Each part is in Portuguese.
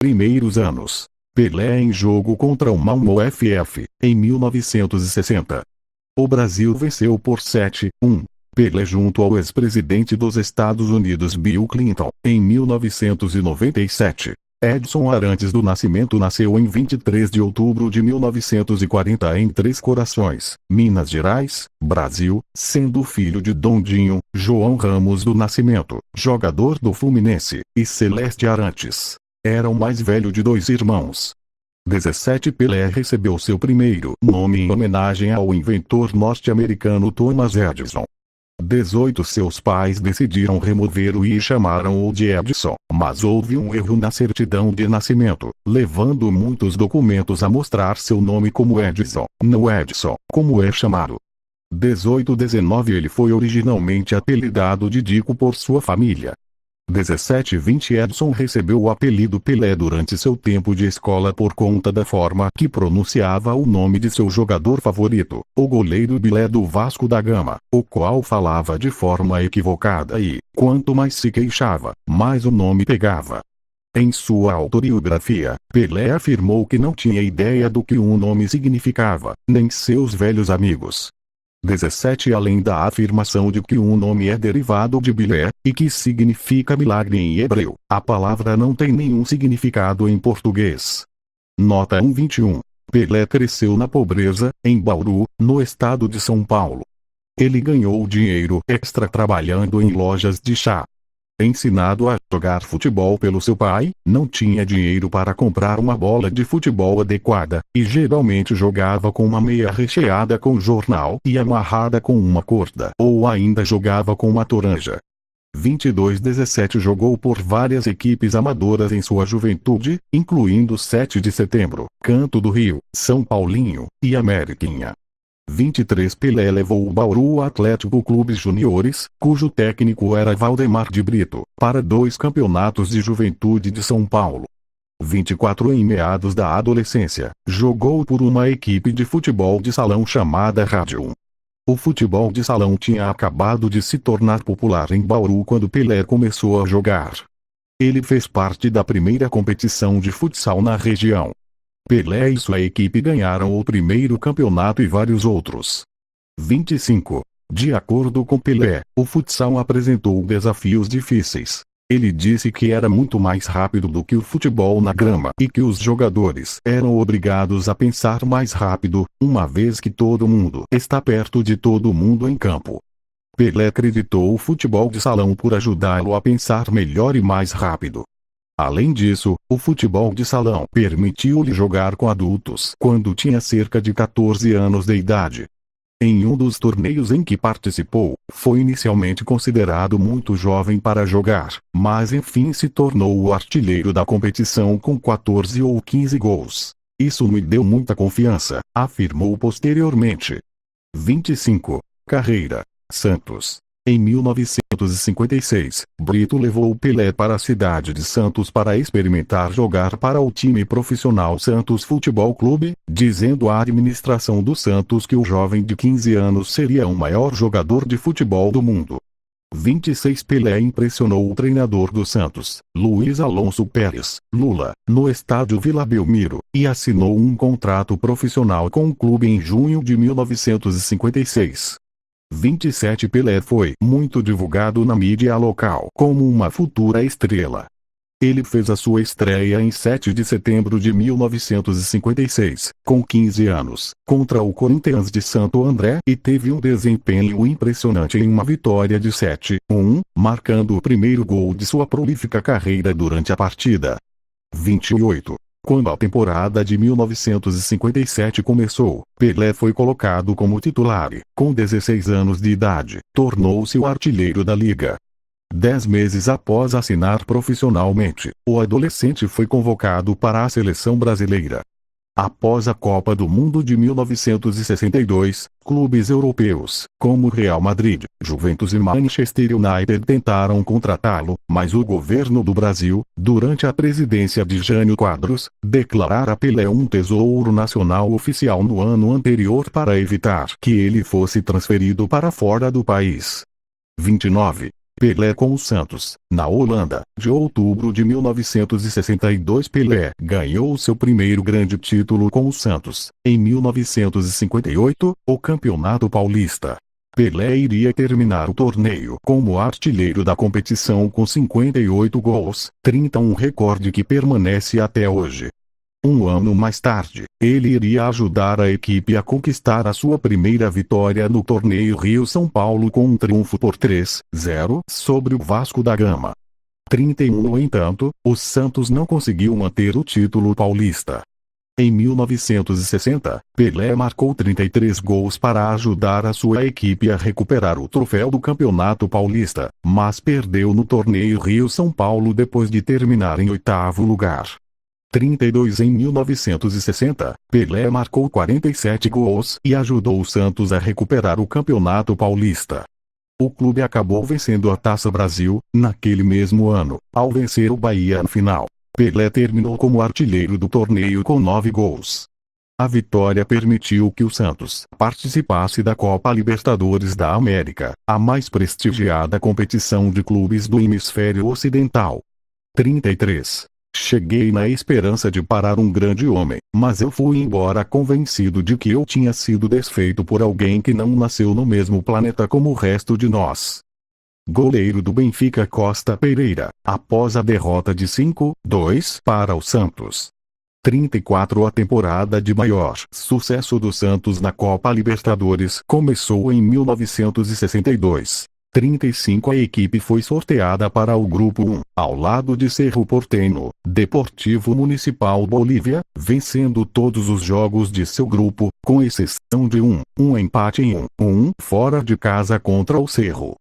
Primeiros anos. Pelé em jogo contra o Malmö FF, em 1960. O Brasil venceu por 7-1. Pelé junto ao ex-presidente dos Estados Unidos Bill Clinton, em 1997. Edson Arantes do Nascimento nasceu em 23 de outubro de 1940 em Três Corações, Minas Gerais, Brasil, sendo filho de Dondinho, João Ramos do Nascimento, jogador do Fluminense, e Celeste Arantes. Era o mais velho de dois irmãos. 17 Pelé recebeu seu primeiro nome em homenagem ao inventor norte-americano Thomas Edison. 18 Seus pais decidiram remover o I e chamaram-o de Edson, mas houve um erro na certidão de nascimento, levando muitos documentos a mostrar seu nome como Edson, não Edson, como é chamado. 18-19 Ele foi originalmente apelidado de Dico por sua família. 17-20 Edson recebeu o apelido Pelé durante seu tempo de escola por conta da forma que pronunciava o nome de seu jogador favorito, o goleiro Bilé do Vasco da Gama, o qual falava de forma equivocada e, quanto mais se queixava, mais o nome pegava. Em sua autobiografia, Pelé afirmou que não tinha ideia do que um nome significava, nem seus velhos amigos. 17 Além da afirmação de que um nome é derivado de Bilé, e que significa milagre em hebreu, a palavra não tem nenhum significado em português. Nota 1:21. Pelé cresceu na pobreza, em Bauru, no estado de São Paulo. Ele ganhou dinheiro extra trabalhando em lojas de chá. Ensinado a jogar futebol pelo seu pai, não tinha dinheiro para comprar uma bola de futebol adequada, e geralmente jogava com uma meia recheada com jornal e amarrada com uma corda, ou ainda jogava com uma toranja. 22-17 Jogou por várias equipes amadoras em sua juventude, incluindo 7 de Setembro, Canto do Rio, São Paulinho, e Ameriquinha. 23 Pelé levou o Bauru Atlético Clube Juniores, cujo técnico era Valdemar de Brito, para 2 campeonatos de juventude de São Paulo. 24 Em meados da adolescência, jogou por uma equipe de futebol de salão chamada Rádio 1. O futebol de salão tinha acabado de se tornar popular em Bauru quando Pelé começou a jogar. Ele fez parte da primeira competição de futsal na região. Pelé e sua equipe ganharam o primeiro campeonato e vários outros. 25. De acordo com Pelé, o futsal apresentou desafios difíceis. Ele disse que era muito mais rápido do que o futebol na grama e que os jogadores eram obrigados a pensar mais rápido, uma vez que todo mundo está perto de todo mundo em campo. Pelé acreditou o futebol de salão por ajudá-lo a pensar melhor e mais rápido. Além disso, o futebol de salão permitiu-lhe jogar com adultos quando tinha cerca de 14 anos de idade. Em um dos torneios em que participou, foi inicialmente considerado muito jovem para jogar, mas enfim se tornou o artilheiro da competição com 14 ou 15 gols. Isso me deu muita confiança, afirmou posteriormente. 25. Carreira. Santos. Em 1956, Brito levou Pelé para a cidade de Santos para experimentar jogar para o time profissional Santos Futebol Clube, dizendo à administração do Santos que o jovem de 15 anos seria o maior jogador de futebol do mundo. 26 Pelé impressionou o treinador do Santos, Luiz Alonso Pérez, Lula, no estádio Vila Belmiro, e assinou um contrato profissional com o clube em junho de 1956. 27 Pelé foi muito divulgado na mídia local como uma futura estrela. Ele fez a sua estreia em 7 de setembro de 1956, com 15 anos, contra o Corinthians de Santo André e teve um desempenho impressionante em uma vitória de 7-1, marcando o primeiro gol de sua prolífica carreira durante a partida. 28. Quando a temporada de 1957 começou, Pelé foi colocado como titular e, com 16 anos de idade, tornou-se o artilheiro da liga. 10 meses após assinar profissionalmente, o adolescente foi convocado para a seleção brasileira. Após a Copa do Mundo de 1962, clubes europeus, como Real Madrid, Juventus e Manchester United tentaram contratá-lo, mas o governo do Brasil, durante a presidência de Jânio Quadros, declarara Pelé um tesouro nacional oficial no ano anterior para evitar que ele fosse transferido para fora do país. 29. Pelé com o Santos, na Holanda, de outubro de 1962. Pelé ganhou seu primeiro grande título com o Santos, em 1958, o Campeonato Paulista. Pelé iria terminar o torneio como artilheiro da competição com 58 gols, 31 recorde que permanece até hoje. Um ano mais tarde, ele iria ajudar a equipe a conquistar a sua primeira vitória no torneio Rio-São Paulo com um triunfo por 3-0 sobre o Vasco da Gama. 31. No entanto, o Santos não conseguiu manter o título paulista. Em 1960, Pelé marcou 33 gols para ajudar a sua equipe a recuperar o troféu do Campeonato Paulista, mas perdeu no torneio Rio-São Paulo depois de terminar em 8º lugar. 32. Em 1960, Pelé marcou 47 gols e ajudou o Santos a recuperar o Campeonato Paulista. O clube acabou vencendo a Taça Brasil, naquele mesmo ano, ao vencer o Bahia na final. Pelé terminou como artilheiro do torneio com 9 gols. A vitória permitiu que o Santos participasse da Copa Libertadores da América, a mais prestigiada competição de clubes do hemisfério ocidental. 33. Cheguei na esperança de parar um grande homem, mas eu fui embora convencido de que eu tinha sido desfeito por alguém que não nasceu no mesmo planeta como o resto de nós. Goleiro do Benfica Costa Pereira, após a derrota de 5-2 para o Santos. 34. A temporada de maior sucesso do Santos na Copa Libertadores começou em 1962. 35. A equipe foi sorteada para o Grupo 1, ao lado de Cerro Porteño, Deportivo Municipal Bolívia, vencendo todos os jogos de seu grupo, com exceção de um empate em 1-1 fora de casa contra o Cerro.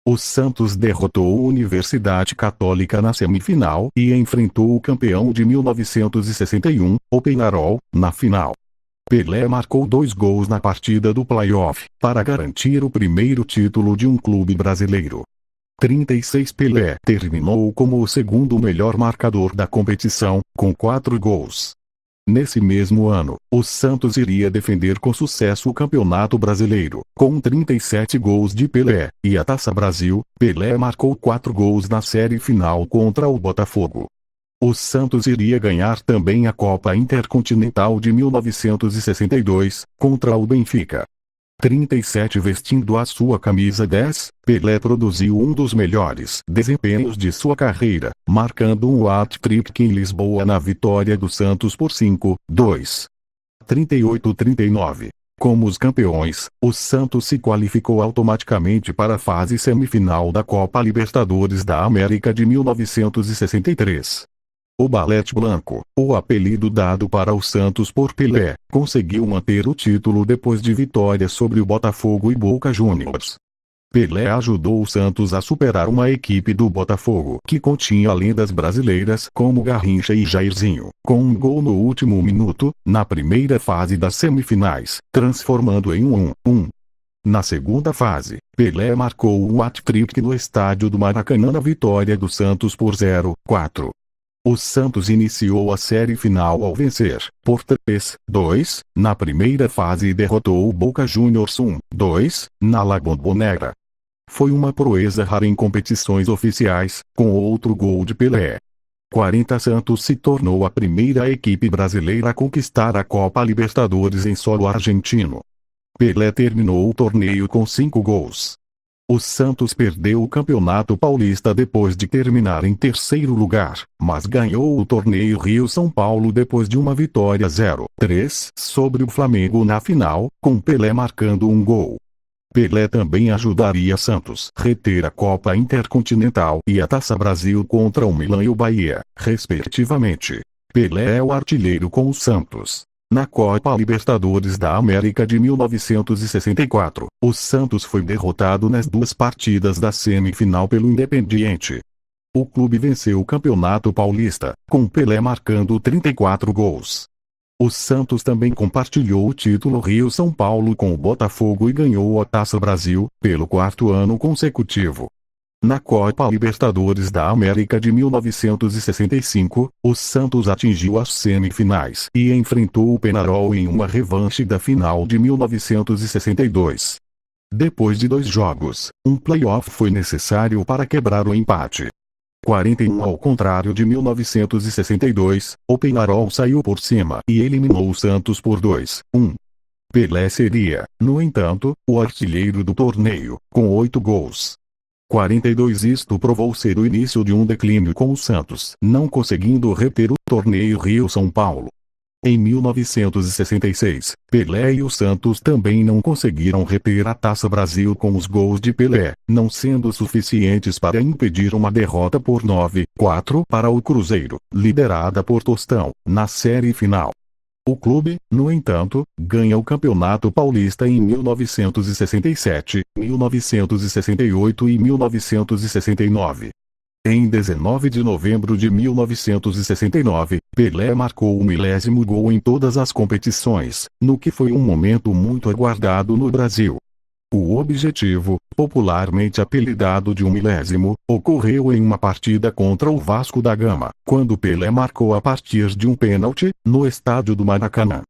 O Santos derrotou a Universidade Católica na semifinal e enfrentou o campeão de 1961, o Peñarol, na final. Pelé marcou 2 gols na partida do play-off, para garantir o primeiro título de um clube brasileiro. 36. Pelé terminou como o segundo melhor marcador da competição, com 4 gols. Nesse mesmo ano, o Santos iria defender com sucesso o Campeonato Brasileiro, com 37 gols de Pelé, e a Taça Brasil. Pelé marcou 4 gols na série final contra o Botafogo. O Santos iria ganhar também a Copa Intercontinental de 1962, contra o Benfica. 37. Vestindo a sua camisa 10, Pelé produziu um dos melhores desempenhos de sua carreira, marcando um hat-trick em Lisboa na vitória do Santos por 5-2. 38-39. Como os campeões, o Santos se qualificou automaticamente para a fase semifinal da Copa Libertadores da América de 1963. O Balete Blanco, o apelido dado para o Santos por Pelé, conseguiu manter o título depois de vitórias sobre o Botafogo e Boca Juniors. Pelé ajudou o Santos a superar uma equipe do Botafogo que continha lendas brasileiras como Garrincha e Jairzinho, com um gol no último minuto, na primeira fase das semifinais, transformando em 1-1. Na segunda fase, Pelé marcou um hat-trick no estádio do Maracanã na vitória do Santos por 0-4. O Santos iniciou a série final ao vencer, por 3-2, na primeira fase e derrotou o Boca Juniors 1-2, na La Bombonera. Foi uma proeza rara em competições oficiais, com outro gol de Pelé. 40. Santos se tornou a primeira equipe brasileira a conquistar a Copa Libertadores em solo argentino. Pelé terminou o torneio com 5 gols. O Santos perdeu o Campeonato Paulista depois de terminar em terceiro lugar, mas ganhou o torneio Rio-São Paulo depois de uma vitória 0-3 sobre o Flamengo na final, com Pelé marcando um gol. Pelé também ajudaria Santos a reter a Copa Intercontinental e a Taça Brasil contra o Milan e o Bahia, respectivamente. Pelé é o artilheiro com o Santos. Na Copa Libertadores da América de 1964, o Santos foi derrotado nas 2 partidas da semifinal pelo Independiente. O clube venceu o Campeonato Paulista, com Pelé marcando 34 gols. O Santos também compartilhou o título Rio-São Paulo com o Botafogo e ganhou a Taça Brasil, pelo 4º ano consecutivo. Na Copa Libertadores da América de 1965, o Santos atingiu as semifinais e enfrentou o Peñarol em uma revanche da final de 1962. Depois de 2 jogos, um playoff foi necessário para quebrar o empate. 41. Ao contrário de 1962, o Peñarol saiu por cima e eliminou o Santos por 2-1. Pelé seria, no entanto, o artilheiro do torneio, com 8 gols. 42. Isto provou ser o início de um declínio com o Santos, não conseguindo reter o torneio Rio-São Paulo. Em 1966, Pelé e o Santos também não conseguiram reter a Taça Brasil com os gols de Pelé, não sendo suficientes para impedir uma derrota por 9-4 para o Cruzeiro, liderada por Tostão, na série final. O clube, no entanto, ganha o Campeonato Paulista em 1967, 1968 e 1969. Em 19 de novembro de 1969, Pelé marcou o 10º gol em todas as competições, no que foi um momento muito aguardado no Brasil. O objetivo, popularmente apelidado de 1000º, ocorreu em uma partida contra o Vasco da Gama, quando Pelé marcou a partir de um pênalti, no estádio do Maracanã.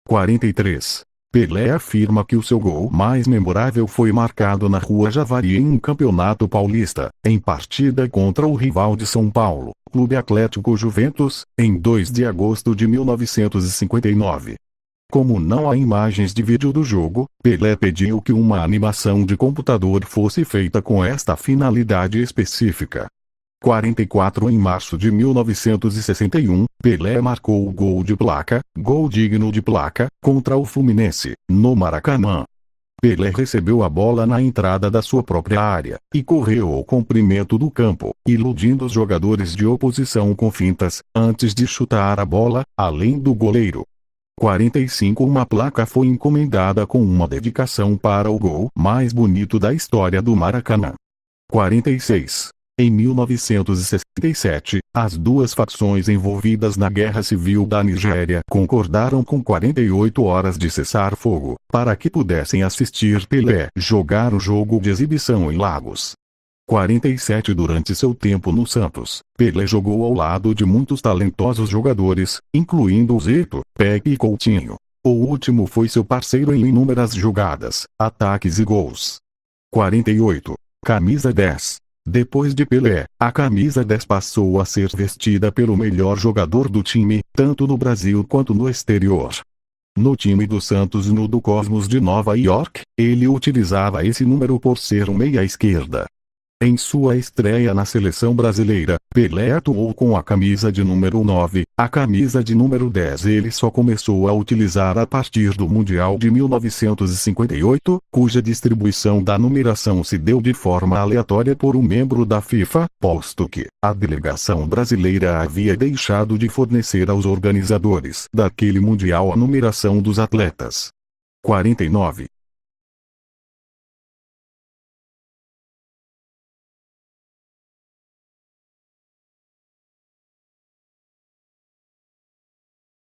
43. Pelé afirma que o seu gol mais memorável foi marcado na Rua Javari em um campeonato paulista, em partida contra o rival de São Paulo, Clube Atlético Juventus, em 2 de agosto de 1959. Como não há imagens de vídeo do jogo, Pelé pediu que uma animação de computador fosse feita com esta finalidade específica. 44. Em março de 1961, Pelé marcou o gol de placa, gol digno de placa, contra o Fluminense, no Maracanã. Pelé recebeu a bola na entrada da sua própria área, e correu ao comprimento do campo, iludindo os jogadores de oposição com fintas, antes de chutar a bola, além do goleiro. 45. Uma placa foi encomendada com uma dedicação para o gol mais bonito da história do Maracanã. 46. Em 1967, as duas facções envolvidas na Guerra Civil da Nigéria concordaram com 48 horas de cessar-fogo, para que pudessem assistir Pelé jogar o jogo de exibição em Lagos. 47. Durante seu tempo no Santos, Pelé jogou ao lado de muitos talentosos jogadores, incluindo Zito, Pepe e Coutinho. O último foi seu parceiro em inúmeras jogadas, ataques e gols. 48. Camisa 10. Depois de Pelé, a camisa 10 passou a ser vestida pelo melhor jogador do time, tanto no Brasil quanto no exterior. No time do Santos e no do Cosmos de Nova York, ele utilizava esse número por ser um meia-esquerda. Em sua estreia na seleção brasileira, Pelé atuou com a camisa de número 9, a camisa de número 10 ele só começou a utilizar a partir do Mundial de 1958, cuja distribuição da numeração se deu de forma aleatória por um membro da FIFA, posto que a delegação brasileira havia deixado de fornecer aos organizadores daquele Mundial a numeração dos atletas. 49.